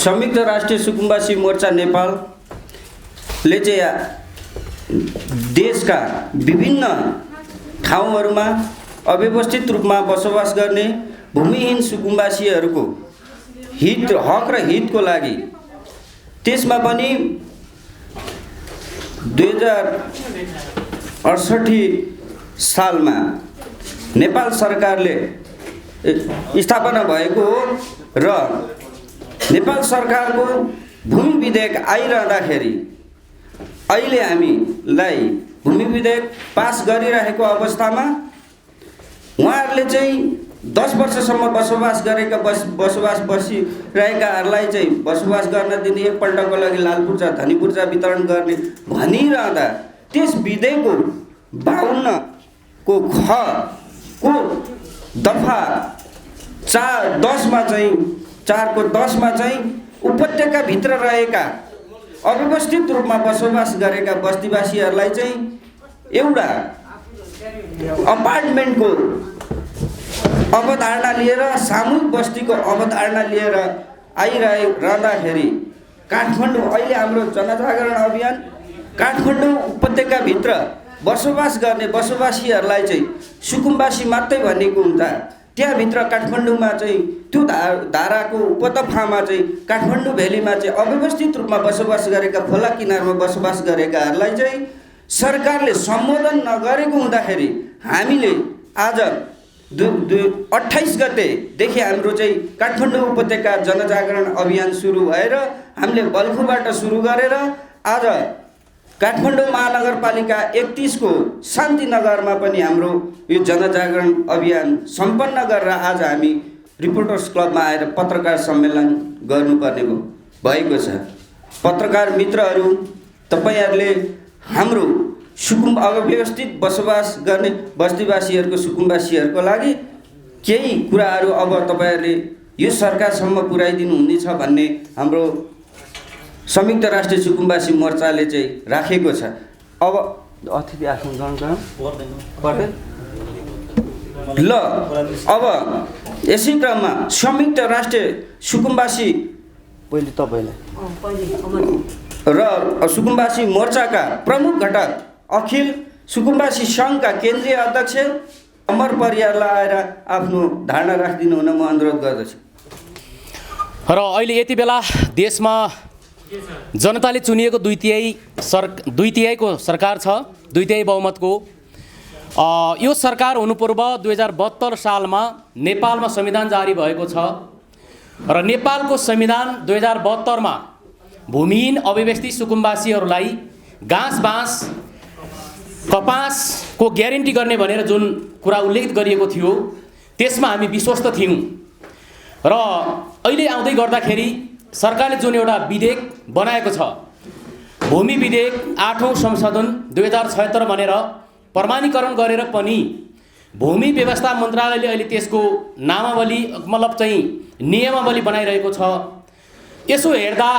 संयुक्त राष्ट्रिय सुकुम्बासी मोर्चा नेपालले चाहिँ देशका विभिन्न ठाउँहरूमा अव्यवस्थित रूपमा बसोबास गर्ने भूमिहीन सुकुम्बासीहरूको हक र हितको लागि त्यसमा पनि 2068 सालमा नेपाल सरकारले स्थापना भएको हो र नेपाल सरकारको भूमि विधेयक आइरहँदाखेरि अहिले हामीलाई भूमि विधेयक पास गरिरहेको अवस्थामा उहाँहरूले चाहिँ 10 वर्षसम्म बसोबास गरेका बसोबास बसिरहेकाहरूलाई चाहिँ बसोबास गर्न दिने, एकपल्टको लागि लाल पूर्जा धनी पूर्जा वितरण गर्ने भनिरहँदा त्यस विधेयकको 52 को ख को दफा 10 मा चाहिँ 4 को 10 मा चाहिँ उपत्यकाभित्र रहेका अव्यवस्थित रूपमा बसोबास गरेका बस्तीवासीहरूलाई चाहिँ एउटा अपार्टमेन्टको अवधारणा लिएर, सामूहिक बस्तीको अवधारणा लिएर आइरहँदाखेरि काठमाडौँ अहिले हाम्रो जनजागरण अभियान काठमाडौँ उपत्यकाभित्र बसोबास गर्ने बसोबासीहरूलाई चाहिँ सुकुम्बासी मात्रै भनेको हुन्छ। त्यहाँभित्र काठमाडौँमा चाहिँ त्यो धाराको उपतफामा चाहिँ काठमाडौँ भ्यालीमा चाहिँ अव्यवस्थित रूपमा बसोबास गरेका, खोला किनारमा बसोबास गरेकाहरूलाई चाहिँ सरकारले सम्बोधन नगरेको हुँदाखेरि हामीले आज 28 गतेदेखि हाम्रो चाहिँ काठमाडौँ उपत्यका जनजागरण अभियान सुरु भएर हामीले बल्खुबाट सुरु गरेर आज काठमाडौँ महानगरपालिका 31 को शान्तिनगरमा पनि हाम्रो यो जनजागरण अभियान सम्पन्न गरेर आज हामी रिपोर्टर्स क्लबमा आएर पत्रकार सम्मेलन गर्नुपर्ने भएको छ। पत्रकार मित्रहरू, तपाईहरूले हाम्रो अव्यवस्थित बसोबास गर्ने बस्तीवासीहरूको सुकुम्बासीहरूको लागि केही कुराहरू अब तपाईहरूले यो सरकारसम्म पुर्याइदिनु हुनेछ भन्ने हाम्रो संयुक्त राष्ट्रिय सुकुम्बासी मोर्चाले चाहिँ राखेको छ। अब अतिथि आफ्नो ल अब यसै क्रममा संयुक्त राष्ट्रिय सुकुम्बासी पहिले तपाईलाई र सुकुम्बासी मोर्चाका प्रमुख घटक अखिल सुकुम्बासी सङ्घका केन्द्रीय अध्यक्ष अमर परियारलाई आएर आफ्नो धारणा राखिदिनु हुन म अनुरोध गर्दछु। र अहिले यति बेला देशमा जनताले चुनिएको 2/3 सरकार छ, 2/3 बहुमतको। यो सरकार हुनु पूर्व 2072 सालमा नेपालमा संविधान जारी भएको छ र नेपालको संविधान 2072 मा भूमिहीन अव्यवस्थित सुकुम्बासीहरूलाई घाँस बाँस कपासको ग्यारेन्टी गर्ने भनेर जुन कुरा उल्लेख गरिएको थियो त्यसमा हामी विश्वस्त थियौँ र अहिले आउँदै गर्दाखेरि सरकारले जुन एउटा विधेयक बनाएको छ, भूमि विधेयक 8औं संशोधन 2076 भनेर प्रमाणीकरण गरेर पनि भूमि व्यवस्था मन्त्रालयले अहिले त्यसको नामावली मतलब चाहिँ नियमावली बनाइरहेको छ। यसो हेर्दा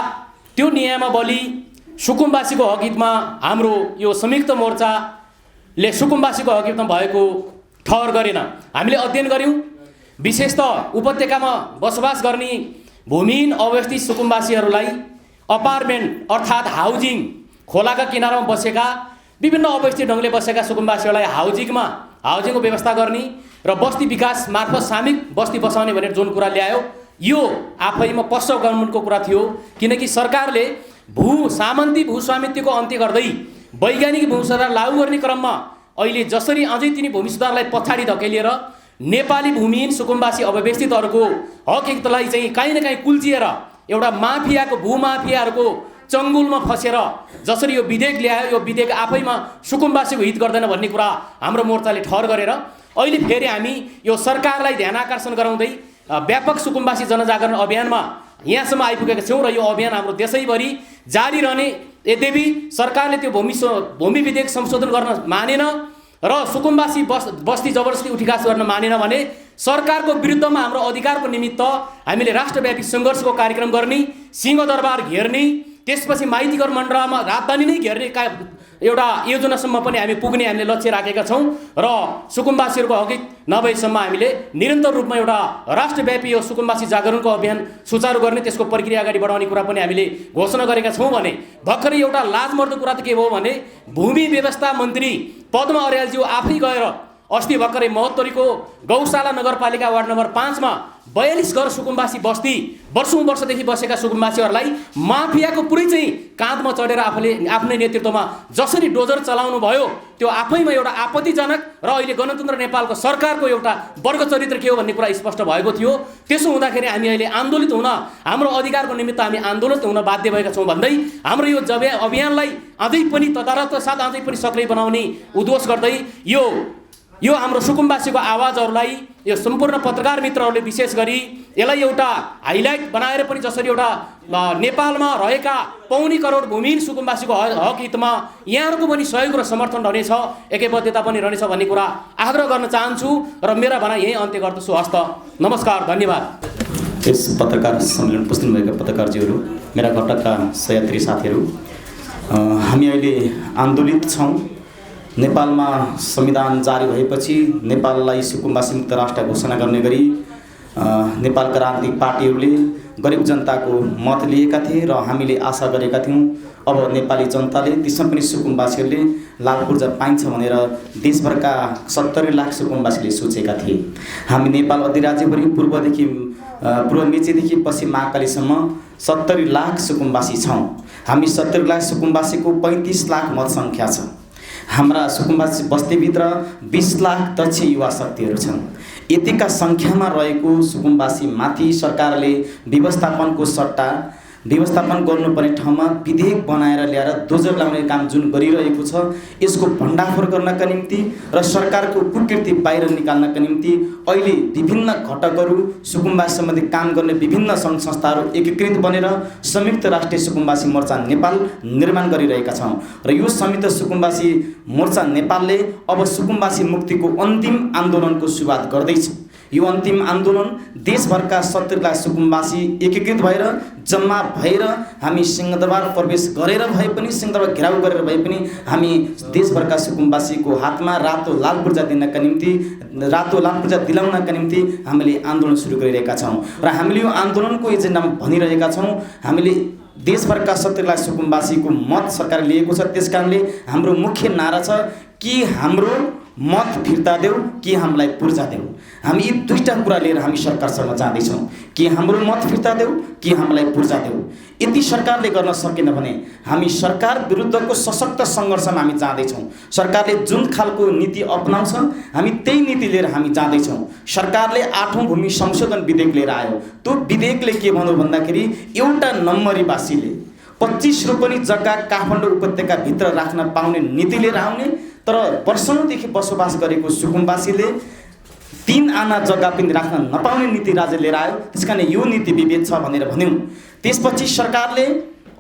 त्यो नियमावली सुकुम्बासीको हकहितमा हाम्रो यो संयुक्त मोर्चाले सुकुम्बासीको हकहितमा भएको ठहर गरेन। हामीले अध्ययन गर्यौँ, विशेषतः उपत्यकामा बसोबास गर्ने भूमिहीन अवस्थित सुकुम्बासीहरूलाई अपार्टमेन्ट अर्थात् हाउजिङ, खोलाका किनारमा बसेका विभिन्न अवस्थित ढङ्गले बसेका सुकुम्बासीहरूलाई हाउजिङको व्यवस्था गर्ने र बस्ती विकास मार्फत सामूहिक बस्ती बसाउने भनेर जुन कुरा ल्यायो यो आफैमा पश्चिम कानुनको कुरा थियो। किनकि सरकारले सामन्ती भूस्वामित्वको अन्त्य गर्दै वैज्ञानिक भूमि सुधार लागू गर्ने क्रममा अहिले जसरी अझै तिनी भूमि सुधारलाई पछाडि धकेलिएर नेपाली भूमिहीन सुकुम्बासी अव्यवस्थितहरूको हकहितलाई चाहिँ कहीँ न कहीँ कुल्चिएर एउटा माफियाको भूमाफियाहरूको चङ्गुलमा फसेर जसरी यो विधेयक ल्यायो, यो विधेयक आफैमा सुकुम्बासीको हित गर्दैन भन्ने कुरा हाम्रो मोर्चाले ठहर गरेर अहिले फेरि हामी यो सरकारलाई ध्यान आकर्षण गराउँदै व्यापक सुकुम्बासी जनजागरण अभियानमा यहाँसम्म आइपुगेका छौँ र यो अभियान हाम्रो देशैभरि जारी रहने। यद्यपि सरकारले त्यो भूमि विधेयक संशोधन गर्न मानेन र सुकुम्बासी बस्ती जबरजस्ती उठिकास गर्न मानेन भने सरकारको विरुद्धमा हाम्रो अधिकारको निमित्त हामीले राष्ट्रव्यापी सङ्घर्षको कार्यक्रम गर्ने, सिंहदरबार घेर्ने, त्यसपछि माइतीघर मण्डलमा राजधानी नै घेर्ने एउटा योजनासम्म पनि हामी पुग्ने हामीले लक्ष्य राखेका छौँ र सुकुम्बासीहरूको हकहित नभएसम्म हामीले निरन्तर रूपमा एउटा राष्ट्रव्यापी यो सुकुम्बासी जागरणको अभियान सुचारू गर्ने, त्यसको प्रक्रिया अगाडि बढाउने कुरा पनि हामीले घोषणा गरेका छौँ। भने भर्खरै एउटा लाजमर्दो कुरा त के भयो भने भूमि व्यवस्था मन्त्री पद्म अर्यालज्यू आफै गएर अस्ति भर्खरै महोत्तरीको गौशाला नगरपालिका वार्ड नम्बर 5 मा 42 घर सुकुम्बासी बस्ती वर्षौं वर्षदेखि बसेका सुकुम्बासीहरूलाई माफियाको पुरै चाहिँ काँधमा चढेर आफूले आफ्नै नेतृत्वमा जसरी डोजर चलाउनु भयो त्यो आफैमा एउटा आपत्तिजनक र अहिले गणतन्त्र नेपालको सरकारको एउटा वर्ग चरित्र के हो भन्ने कुरा स्पष्ट भएको थियो। त्यसो हुँदाखेरि हामी अहिले आन्दोलित हुन, हाम्रो अधिकारको निमित्त हामी आन्दोलित हुन बाध्य भएका छौँ भन्दै हाम्रो यो अभियानलाई अझै पनि तदारकका साथ अझै पनि सक्रिय बनाउने उद्देश्य गर्दै यो हाम्रो सुकुम्बासीको आवाजहरूलाई यो सम्पूर्ण पत्रकार मित्रहरूले विशेष गरी यसलाई एउटा हाइलाइट बनाएर पनि जसरी एउटा नेपालमा रहेका 5 करोड भूमिहीन सुकुम्बासीको हक हितमा यहाँहरूको पनि सहयोग र समर्थन रहनेछ, एकैबद्धता पनि रहनेछ भन्ने कुरा आग्रह गर्न चाहन्छु र मेरा भनाइ यही अन्त्य गर्दछु। हस्त नमस्कार, धन्यवाद। यस पत्रकार सम्मेलन उपस्थित भएका पत्रकारजीहरू, मेरा घटकका सहयात्री साथीहरू, हामी अहिले आन्दोलित छौँ। नेपालमा संविधान जारी भएपछि नेपाललाई सुकुम्बासी मुक्त राष्ट्र घोषणा गर्ने गरी नेपालका राजनीतिक पार्टीहरूले गरिब जनताको मत लिएका थिए र हामीले आशा गरेका थियौँ अब नेपाली जनताले, त्यसमा पनि सुकुम्बासीहरूले लाभ ऊर्जा पाइन्छ भनेर देशभरका 70 लाख सुकुम्बासीले सोचेका थिए। हामी नेपाल अधिराज्यभरि पूर्व मेचीदेखि पश्चिम महाकालीसम्म 70 लाख सुकुम्बासी छौँ। हामी 70 लाख सुकुम्बासीको 35 लाख मतसङ्ख्या छ। हाम्रा सुकुम्बासी बस्तीभित्र 20 लाख दक्ष युवा शक्तिहरू छन्। यतिका सङ्ख्यामा रहेको सुकुम्बासी माथि सरकारले व्यवस्थापनको सट्टा व्यवस्थापन गर्नुपर्ने ठाउँमा विधेयक बनाएर ल्याएर दोजर लाउने काम जुन गरिरहेको छ, यसको भण्डाफोर गर्नका निम्ति र सरकारको कुकृति बाहिर निकाल्नका निम्ति अहिले विभिन्न घटकहरू, सुकुम्बासी सम्बन्धी काम गर्ने विभिन्न सङ्घ संस्थाहरू एकीकृत बनेर संयुक्त राष्ट्रिय सुकुम्बासी मोर्चा नेपाल निर्माण गरिरहेका छौँ र यो संयुक्त सुकुम्बासी मोर्चा नेपालले अब सुकुम्बासी मुक्तिको अन्तिम आन्दोलनको सुरुवात गर्दैछ। यो अन्तिम आन्दोलन देशभरका 70 लाख सुकुम्बासी एकीकृत भएर जम्मा भएर हामी सिंहदरबार प्रवेश गरेर भए पनि, सिंहदरबार घेराउ गरेर भए पनि हामी देशभरका सुकुम्बासीको हातमा रातो लाल पूर्जा दिनका निम्ति, रातो लाल पूर्जा दिलाउनका निम्ति हामीले आन्दोलन सुरु गरिरहेका छौँ र हामीले यो आन्दोलनको एजेन्डामा भनिरहेका छौँ हामीले देशभरका 70 लाख सुकुम्बासीको मत सरकारले लिएको छ। त्यसकारणले हाम्रो मुख्य नारा छ कि हाम्रो मत फिर्ता देऊ कि हामीलाई पूर्जा देऊ। हामी यी दुईटा कुरा लिएर हामी सरकारसँग जाँदैछौँ कि हाम्रो मत फिर्ता देऊ कि हामीलाई पूर्जा देऊ। यदि सरकारले गर्न सकेन भने हामी सरकार विरुद्धको सशक्त सङ्घर्षमा हामी जाँदैछौँ। सरकारले जुन खालको नीति अपनाउँछ हामी त्यही नीति लिएर हामी जाँदैछौँ। सरकारले 8औं भूमि संशोधन विधेयक लिएर आयो। त्यो विधेयकले के भन्यो भन्दाखेरि एउटा नम्बरीवासीले 25 रोपनी जग्गा काठमाडौँ उपत्यकाभित्र राख्न पाउने नीति लिएर आउने, तर वर्षौँदेखि बसोबास गरेको सुकुम्बासीले 3 आना जग्गा पनि राख्न नपाउने नीति राज्य लिएर आयो। त्यसकारण यो नीति विभेद छ भनेर भन्यौँ। त्यसपछि सरकारले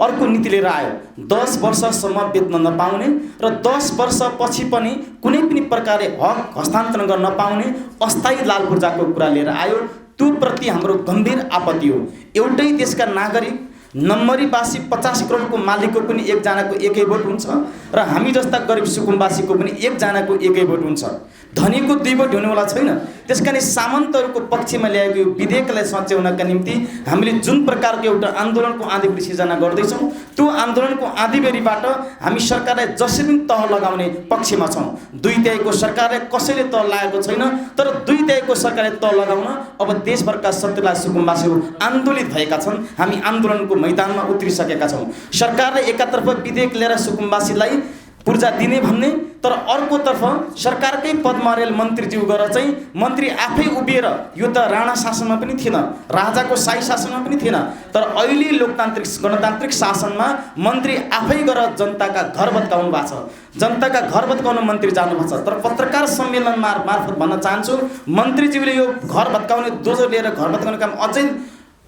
अर्को नीति लिएर आयो, 10 वर्षसम्म बेच्न नपाउने र 10 वर्षपछि पनि कुनै पनि प्रकारले हक हस्तान्तरण गर्न नपाउने अस्थायी लाल पूर्जाको कुरा लिएर आयो। त्यो प्रति हाम्रो गम्भीर आपत्ति हो। एउटै देशका नागरिक नम्बरीवासी 50 करोडको मालिकको पनि एकजनाको एकै भोट हुन्छ र हामी जस्ता गरिब सुकुम्बासीको पनि एकजनाको एकै भोट हुन्छ। धनीको 2 भोट हुनेवाला छैन। त्यसकारण सामन्तहरूको पक्षमा ल्याएको यो विधेयकलाई सच्याउनका निम्ति हामीले जुन प्रकारको एउटा आन्दोलनको आँधीबेरी सिर्जना गर्दैछौँ, त्यो आन्दोलनको आँधीबेरीबाट हामी सरकारलाई जसरी पनि तह लगाउने पक्षमा छौँ। 2/3 सरकारले कसैले तह लगाएको छैन, तर 2/3 सरकारले तह लगाउन अब देशभरका 70 लाख सुकुम्बासीहरू आन्दोलित भएका छन्। हामी आन्दोलनको मैदानमा उत्रिसकेका छौँ। सरकारले एकातर्फ विधेयक लिएर सुकुम्बासीलाई पूर्जा दिने भन्ने, तर अर्कोतर्फ सरकारकै पद्म अर्याल मन्त्रीज्यू गएर चाहिँ मन्त्री आफै उभिएर, यो त राणा शासनमा पनि थिएन, राजाको शाही शासनमा पनि थिएन, तर अहिले लोकतान्त्रिक गणतान्त्रिक शासनमा मन्त्री आफै गएर जनताका घर भत्काउनु भएको छ। जनताका घर भत्काउन मन्त्री जानुभएको छ। तर पत्रकार सम्मेलन मार्फत भन्न चाहन्छु, मन्त्रीज्यूले यो घर भत्काउने दोजो लिएर घर भत्काउने काम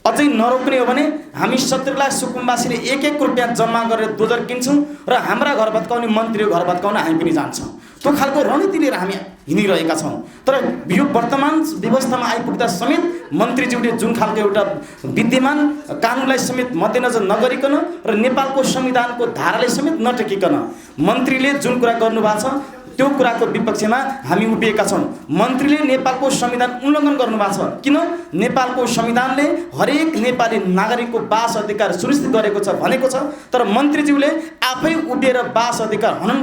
अझै नरोक्ने हो भने हामी 70 लाख सुकुम्बासीले 1-1 रुपियाँ जम्मा गरेर दोजर किन्छौँ र हाम्रा घर भत्काउने मन्त्री घर भत्काउन हामी पनि जान्छौँ। त्यो खालको रणनीति लिएर हामी हिँडिरहेका छौँ। तर यो वर्तमान व्यवस्थामा आइपुग्दा समेत मन्त्रीज्यूले जुन खालको एउटा विद्यमान कानुनलाई समेत मध्यनजर नगरिकन र नेपालको संविधानको धाराले समेत नटेकिकन मन्त्रीले जुन कुरा गर्नुभएको छ त्यो कुराको विपक्षमा हामी उभिएका छौँ। मन्त्रीले नेपालको संविधान उल्लङ्घन गर्नुभएको छ। किन? नेपालको संविधानले हरेक नेपाली नागरिकको वास अधिकार सुनिश्चित गरेको छ भनेको छ, तर मन्त्रीज्यूले आफै उभिएर वास अधिकार हनन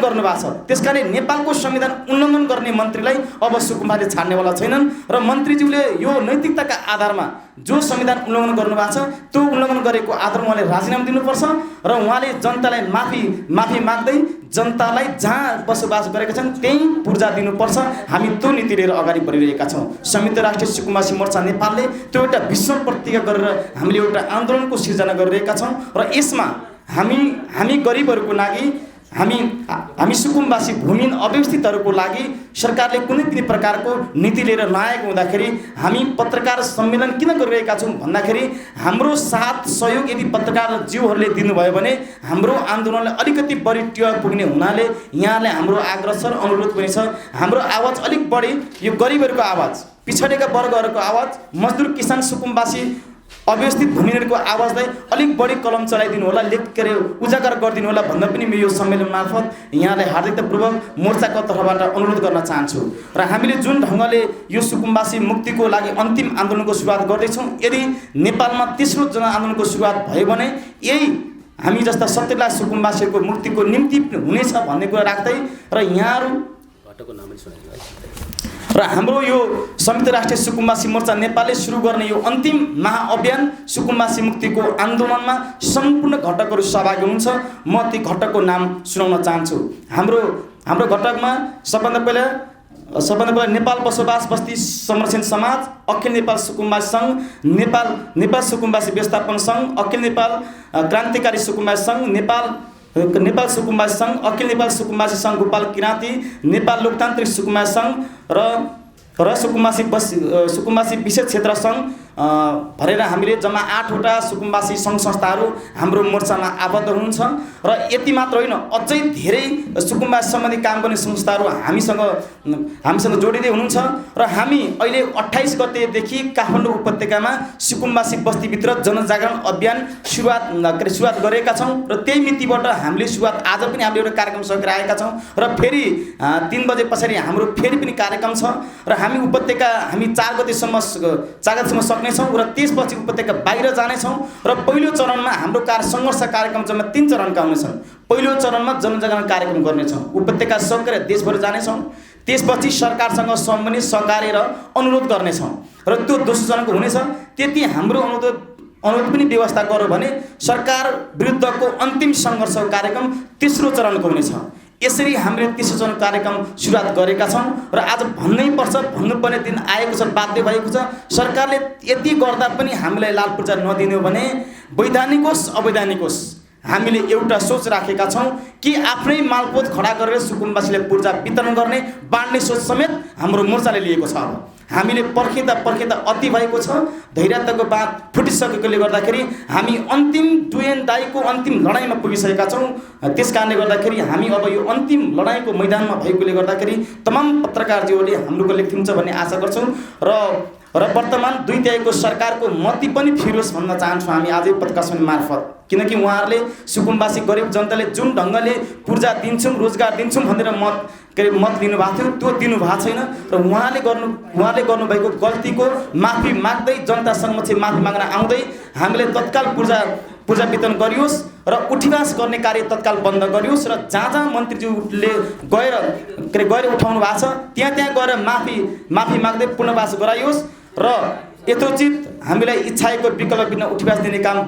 गर्नुभएको छ। त्यसकारण नेपालको संविधान उल्लङ्घन गर्ने मन्त्रीलाई अब सुकुम्बाले छाड्नेवाला छैनन् र मन्त्रीज्यूले यो नैतिकताका आधारमा जो संविधान उल्लङ्घन गर्नुभएको छ त्यो उल्लङ्घन गरेको आधारमा उहाँले राजीनामा दिनुपर्छ र उहाँले जनतालाई माफी माग्दै जनतालाई जहाँ बसोबास गरेका छन् त्यही पूर्जा दिनुपर्छ। हामी त्यो नीति लिएर अगाडि बढिरहेका छौँ। संयुक्त राष्ट्रिय सुकुम्बासी मोर्चा नेपालले त्यो एउटा विश्व प्रतिज्ञा गरेर हामीले एउटा आन्दोलनको सिर्जना गरिरहेका छौँ र यसमा हामी गरिबहरूको लागि हामी सुकुम्बासी भूमिहीन अव्यवस्थितहरूको लागि सरकारले कुनै पनि प्रकारको नीति लिएर नआएको हुँदाखेरि हामी पत्रकार सम्मेलन किन गरिरहेका छौँ भन्दाखेरि हाम्रो साथ सहयोग यदि पत्रकारज्यूहरूले दिनुभयो भने हाम्रो आन्दोलनलाई अलिकति बढी टेवा पुग्ने हुनाले यहाँले हाम्रो आग्रह छ र अनुरोध पनि छ। हाम्रो आवाज अलिक बढी यो गरिबहरूको आवाज, पिछडेका वर्गहरूको आवाज, मजदुर किसान सुकुम्बासी अव्यवस्थित भूमिहीनहरूको आवाजलाई अलिक बढी कलम चलाइदिनु होला, उजागर गरिदिनु होला भन्न पनि म यो सम्मेलन मार्फत यहाँलाई हार्दिकतापूर्वक मोर्चाको तर्फबाट अनुरोध गर्न चाहन्छु। र हामीले जुन ढङ्गले यो सुकुम्बासी मुक्तिको लागि अन्तिम आन्दोलनको सुरुवात गर्दैछौँ, यदि नेपालमा तेस्रो जनआन्दोलनको सुरुवात भयो भने यही हामी जस्ता 70 लाख सुकुम्बासीहरूको मुक्तिको निम्ति हुनेछ भन्ने कुरा राख्दै र यहाँहरू र हाम्रो यो संयुक्त राष्ट्रिय सुकुम्बासी मोर्चा नेपालले सुरु गर्ने यो अन्तिम महाअभियान सुकुम्बासी मुक्तिको आन्दोलनमा सम्पूर्ण घटकहरू सहभागी हुन्छ। म ती घटकको नाम सुनाउन चाहन्छु। हाम्रो घटकमा सबभन्दा पहिला नेपाल बसोबास बस्ती संरक्षण समाज, अखिल नेपाल सुकुम्बासी सङ्घ, नेपाल सुकुम्बासी व्यवस्थापन सङ्घ, अखिल नेपाल क्रान्तिकारी सुकुम्बासी सङ्घ, नेपाल सुकुम्बासी सङ्घ, अखिल नेपाल सुकुम्बासी सङ्घ गोपाल किराँती, नेपाल लोकतान्त्रिक सुकुम्बासी सङ्घ र सुकुम्बासी विशेष क्षेत्र सङ्घ भरेर हामीले जम्मा 8वटा सुकुम्बासी सङ्घ संस्थाहरू हाम्रो मोर्चामा आबद्ध हुनुहुन्छ। र यति मात्र होइन, अझै धेरै सुकुम्बासी सम्बन्धी काम गर्ने संस्थाहरू हामीसँग जोडिँदै हुनुहुन्छ र हामी अहिले 28 गतेदेखि काठमाडौँ उपत्यकामा सुकुम्बासी बस्तीभित्र जनजागरण अभियान सुरुवात गरेका छौँ र त्यही मितिबाट हामीले सुरुवात आज पनि हामीले एउटा कार्यक्रम सकेर आएका छौँ र फेरि 3 बजे पछाडि हाम्रो फेरि पनि कार्यक्रम छ र हामी उपत्यका 4 गतेसम्म सक्नेछौँ र त्यसपछि उपत्यका बाहिर जानेछौँ र पहिलो चरणमा हाम्रो सङ्घर्ष कार्यक्रम जम्मा 3 चरणका हुनेछन्। पहिलो चरणमा जनजागरण कार्यक्रम गर्नेछौँ, उपत्यका सकेर देशभर जानेछौँ, त्यसपछि सरकारसँग सम्बन्धित सहकार्य र अनुरोध गर्नेछौँ र त्यो दोस्रो चरणको हुनेछ। त्यति हाम्रो अनुरोध पनि व्यवस्था गऱ्यो भने सरकार विरुद्धको अन्तिम सङ्घर्ष कार्यक्रम तेस्रो चरणको हुनेछ। यसरी हामीले तेस्रो चरण कार्यक्रम सुरुवात गरेका छौँ र आज भन्नुपर्ने दिन आएको छ, बाध्य भएको छ। सरकारले यति गर्दा पनि हामीलाई लाल पूर्जा नदिनु भने वैधानिक होस् अवैधानिक होस्, हामीले एउटा सोच राखेका छौँ कि आफ्नै मालपोत खडा गरेर सुकुम्बासीलाई पूर्जा वितरण गर्ने बाँड्ने सोच समेत हाम्रो मोर्चाले लिएको छ। हामीले पर्खिँदा अति भएको छ, धैर्यताको बाँध फुटिसकेकोले गर्दाखेरि हामी अन्तिम डुएनडाईको अन्तिम लडाइँमा पुगिसकेका छौँ। त्यस कारणले गर्दाखेरि हामी अब यो अन्तिम लडाइँको मैदानमा भएकोले गर्दाखेरि तमाम पत्रकारज्यूहरूले हाम्रो लेख्नुहुन्छ भन्ने आशा गर्छौँ र वर्तमान 2/3 सरकारको मती पनि फिरोस् भन्न चाहन्छौँ हामी आजै पत्रकार सम्मेलन मार्फत। किनकि उहाँहरूले सुकुम्बासी गरिब जनताले जुन ढङ्गले पूर्जा दिन्छौँ, रोजगार दिन्छौँ भनेर मत दिनुभएको थियो त्यो दिनुभएको छैन र उहाँले गर्नुभएको गल्तीको माफी माग्दै जनता समक्ष माफी माग्न आउँदै हामीले तत्काल पूजा वितरण गरियोस् र उठिवास गर्ने कार्य तत्काल बन्द गरियोस् र जहाँ मन्त्रीज्यूले गएर उठाउनु भएको छ त्यहाँ गएर माफी माग्दै पुनर्वास गराइयोस् र यथोचित हामीलाई इच्छाएको विकल्प बिना उठिवास दिने काम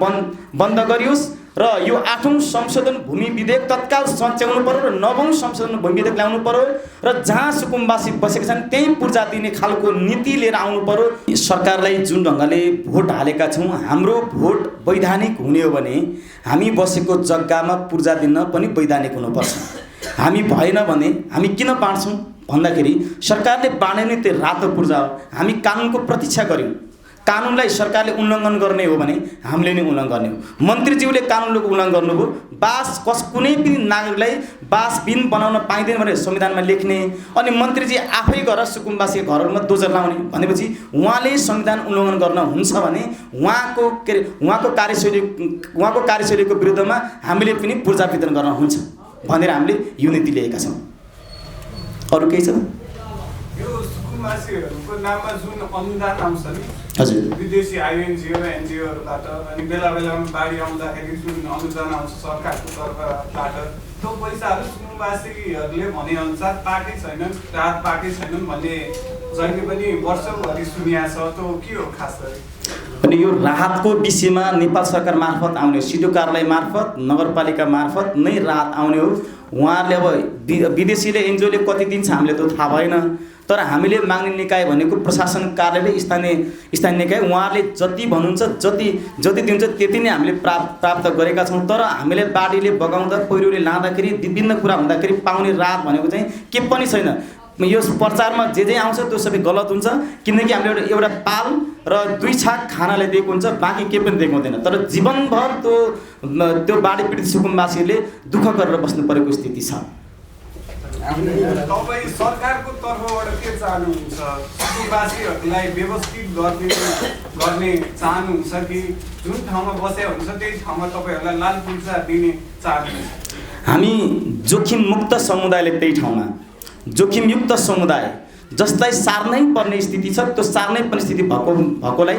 बन्द गरियोस् र यो 8औं संशोधन भूमि विधेयक तत्काल सच्याउनु पर्यो र 9औं संशोधन भूमि विधेयक ल्याउनु पर्यो र जहाँ सुकुम्बासी बसेका छन् त्यही पूर्जा दिने खालको नीति लिएर आउनु पर्यो। सरकारलाई जुन ढङ्गले भोट हालेका छौँ, हाम्रो भोट वैधानिक हुने हो भने हामी बसेको जग्गामा पूर्जा दिन पनि वैधानिक हुनुपर्छ। हामी भएन भने हामी किन बाँड्छौँ भन्दाखेरि सरकारले बाँड्ने त्यो रातो पूर्जा हो। हामी कानुनको प्रतीक्षा गऱ्यौँ, कानुनलाई सरकारले उल्लङ्घन गर्ने हो भने हामीले नै उल्लङ्घन गर्ने हो। मन्त्रीज्यूले कानुनको उल्लङ्घन गर्नुभयो। कुनै पनि नागरिकलाई बासबिन बनाउन पाइँदैन भनेर संविधानमा लेख्ने अनि मन्त्रीजी आफै गएर सुकुम्बासी घरहरूमा दोजर लाउने भनेपछि उहाँले संविधान उल्लङ्घन गर्न हुन्छ भने उहाँको कार्यशैलीको विरुद्धमा हामीले पनि पूर्जा वितरण गर्न हुन्छ भनेर हामीले यो नीति लिएका छौँ। अरू केही छ? यो सुकुम्बासीहरूको नाममा जुन अनुदान आउँछ नि हजुर विदेशी आइएनजिओ र एनजिओहरूबाट, अनि बेला बेलामा बाढी आउँदाखेरि जुन अनुदान आउँछ सरकारको तर्फबाट, त्यो पैसाहरू सुकुम्बासीहरूले भनेअनुसार पाएकै छैनन्, राहत पाएकै छैनन् भन्ने जहिले पनि वर्षौँभरि सुनिया छ। त्यो के हो खास गरी? अनि यो राहतको विषयमा नेपाल सरकार मार्फत आउने, सिडिओ कार्यालय मार्फत, नगरपालिका मार्फत नै राहत आउने हो। उहाँहरूले अब विदेशीले एनजिओले कति दिन्छ हामीले त थाहा भएन, तर हामीले माग्ने निकाय भनेको प्रशासन कार्यालय, स्थानीय निकाय, उहाँहरूले जति भन्नुहुन्छ जति दिन्छ त्यति नै हामीले प्राप्त गरेका छौँ। तर हामीले बाढीले बगाउँदा, पहिरोले लाँदाखेरि, विभिन्न कुरा हुँदाखेरि पाउने राहत भनेको चाहिँ के पनि छैन। यो प्रचारमा जे आउँछ त्यो सबै गलत हुन्छ, किनकि हामीले एउटा पाल र 2 छाक खानाले दिएको हुन्छ, बाँकी केही पनि दिएको हुँदैन। तर जीवनभर त्यो बाढी पीडित सुकुम्बासीहरूले दुःख गरेर बस्नु परेको स्थिति छ। तपाईँ सरकारको तर्फबाट के चाहनुहुन्छ? सुकुम्बासीहरूलाई व्यवस्थित गर्ने चाहनुहुन्छ कि जुन ठाउँमा बसेका हुन्छ त्यही ठाउँमा तपाईँहरूलाई लाल पूर्जा दिने चाहनुहुन्छ? हामी जोखिम मुक्त समुदायले त्यही ठाउँमा, जोखिमयुक्त समुदाय जसलाई सार्नै पर्ने स्थिति छ, त्यो सार्नै पर्ने स्थिति भएकोलाई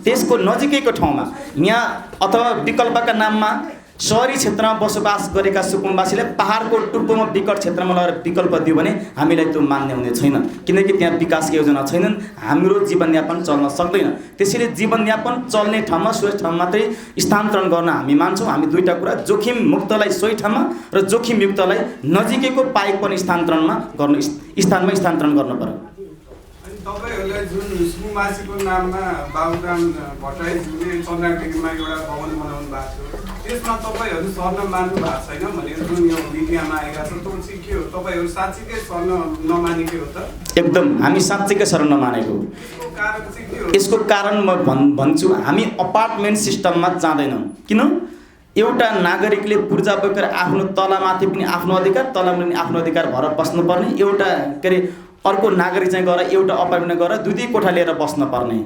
त्यसको नजिकैको ठाउँमा, यहाँ अथवा विकल्पका नाममा सहरी क्षेत्रमा बसोबास गरेका सुकुम्बासीलाई पहाडको टुप्पोमा विकट क्षेत्रमा लगेर विकल्प दियो भने हामीलाई त्यो मान्य हुने छैन, किनकि त्यहाँ विकासको योजना छैनन्, हाम्रो जीवनयापन चल्न सक्दैन। त्यसैले जीवनयापन चल्ने ठाउँमा, सोही ठाउँमा मात्रै स्थानान्तरण गर्न हामी मान्छौँ। हामी दुईवटा कुरा, जोखिम मुक्तलाई सोही ठाउँमा र जोखिमयुक्तलाई नजिकैको पाएको पनि स्थानान्तरमा स्थानान्तरण गर्नु पर्यो। तपाईँहरूलाई जुन सुकुम्बासीको नाममा बाबुराम भट्टराईज्यूले चन्द्रगिरीमा एउटा भवन बनाउनु भएको थियो, त्यसमा तपाईँहरू सर्न मान्नु भएको छैन भनेर जुन यो मिडियामा आएका छ, त्यो चाहिँ के हो? तपाईँहरू साँच्चीकै सर्न नमानेकै हो त? एकदम हामी साँच्चीकै सर्न नमानेको। यसको कारण चाहिँ के हो? यसको कारण म भन्छु, हामी अपार्टमेन्ट सिस्टममा जाँदैनौँ। किन? एउटा नागरिकले पूर्जा बोकेर आफ्नो तलमाथि पनि आफ्नो अधिकार, तलमुनि आफ्नो अधिकार भएर बस्नुपर्ने, एउटा के अरे अर्को नागरिक चाहिँ गएर एउटा अपार्टमेन्टमा गएर 2 कोठा लिएर बस्नुपर्ने,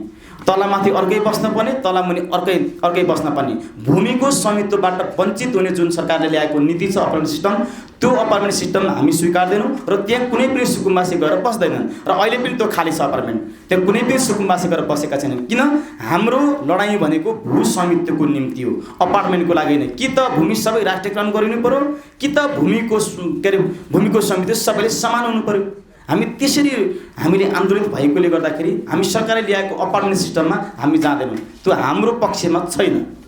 तलमाथि अर्कै बस्नुपर्ने, तलमुनि अर्कै बस्नुपर्ने, भूमिको स्वामित्वबाट वञ्चित हुने जुन सरकारले ल्याएको नीति छ अपार्टमेन्ट सिस्टम, त्यो अपार्टमेन्ट सिस्टम हामी स्वीकार्दैनौँ र त्यहाँ कुनै पनि सुकुम्बासी गएर बस्दैनन्। र अहिले पनि त्यो खाली छ अपार्टमेन्ट, त्यहाँ कुनै पनि सुकुम्बासी गएर बसेका छैनन्। किन? हाम्रो लडाइँ भनेको भू स्वामित्वको निम्ति हो, अपार्टमेन्टको लागि नै। कि त भूमि सबै राष्ट्रियकरण गरिनु पर्यो, कि त भूमिको स्वामित्व सबैले समान हुनु पर्यो। हामीले आन्दोलित भएकोले गर्दाखेरि हामी सरकारले ल्याएको अपार्टमेन्ट सिस्टममा हामी जाँदैनौँ, त्यो हाम्रो पक्षमा छैन।